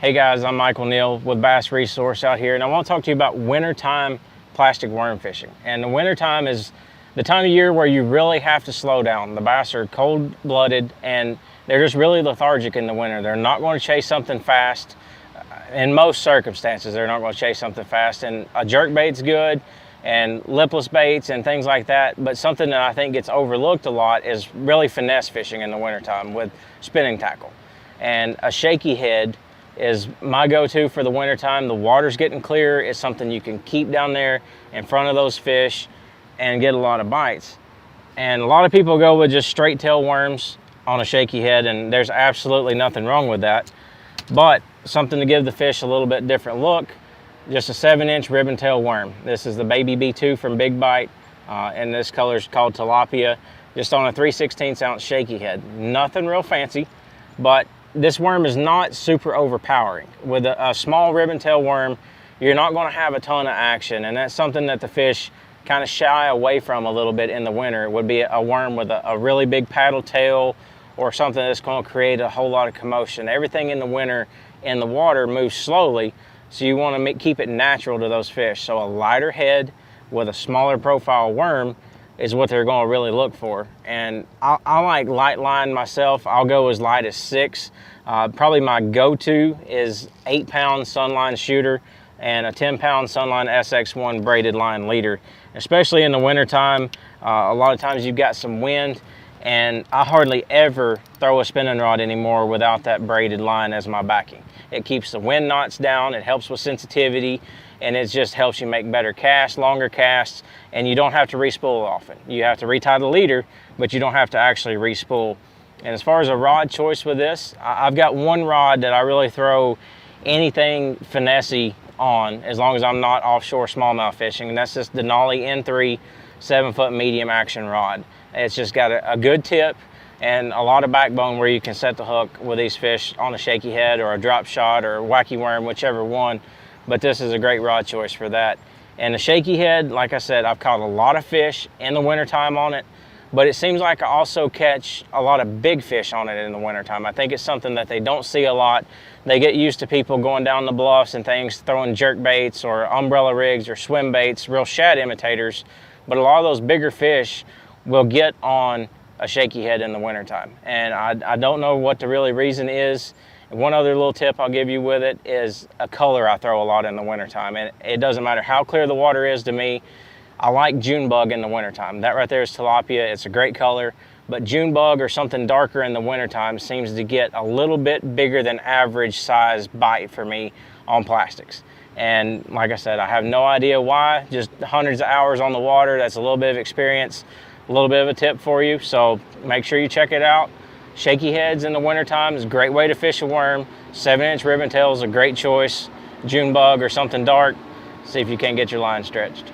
Hey guys, I'm Michael Neal with Bass Resource out here, and I want to talk to you about wintertime plastic worm fishing. And the wintertime is the time of year where you really have to slow down. The bass are cold-blooded and they're just really lethargic in the winter. They're not going to chase something fast. In most circumstances, they're not going to chase something fast. And a jerkbait's good, and lipless baits and things like that. But something that I think gets overlooked a lot is really finesse fishing in the wintertime with spinning tackle. And a shaky head is my go-to for the wintertime. The water's getting clear. It's something you can keep down there in front of those fish and get a lot of bites. And a lot of people go with just straight tail worms on a shaky head, and there's absolutely nothing wrong with that. But something to give the fish a little bit different look, just a 7-inch ribbon tail worm. This is the Baby B2 from Big Bite, and this color is called tilapia, just on a 3/16 ounce shaky head. Nothing real fancy, but this worm is not super overpowering. With a small ribbon tail worm, you're not going to have a ton of action, and that's something that the fish kind of shy away from a little bit in the winter. It would be a worm with a really big paddle tail, or something that's going to create a whole lot of commotion. Everything in the winter in the water moves slowly, so you want to keep it natural to those fish. So a lighter head with a smaller profile worm is what they're going to really look for. And I like light line myself. I'll go as light as 6. Probably my go-to is 8-pound Sunline shooter and a 10-pound Sunline SX1 braided line leader. Especially in the wintertime, a lot of times you've got some wind, and I hardly ever throw a spinning rod anymore without that braided line as my backing. It keeps the wind knots down, it helps with sensitivity, and it just helps you make better casts, longer casts, and you don't have to re-spool often. You have to retie the leader, but you don't have to actually re-spool. And as far as a rod choice with this, I've got one rod that I really throw anything finessey on, as long as I'm not offshore smallmouth fishing, and that's this Denali N3 7-foot medium action rod. It's just got a good tip and a lot of backbone where you can set the hook with these fish on a shaky head or a drop shot or a wacky worm, whichever one. But this is a great rod choice for that. And the shaky head, like I said, I've caught a lot of fish in the wintertime on it, but it seems like I also catch a lot of big fish on it in the wintertime. I think it's something that they don't see a lot. They get used to people going down the bluffs and things, throwing jerk baits or umbrella rigs or swim baits, real shad imitators. But a lot of those bigger fish will get on a shaky head in the wintertime. And I don't know what the really reason is. And one other little tip I'll give you with it is a color I throw a lot in the wintertime. And it doesn't matter how clear the water is to me. I like June bug in the wintertime. That right there is tilapia. It's a great color. But June bug or something darker in the wintertime seems to get a little bit bigger than average size bite for me on plastics. And like I said, I have no idea why. Just hundreds of hours on the water. That's a little bit of experience, a little bit of a tip for you. So make sure you check it out. Shaky heads in the wintertime is a great way to fish a worm. 7-inch ribbon tail is a great choice. June bug or something dark. See if you can't get your line stretched.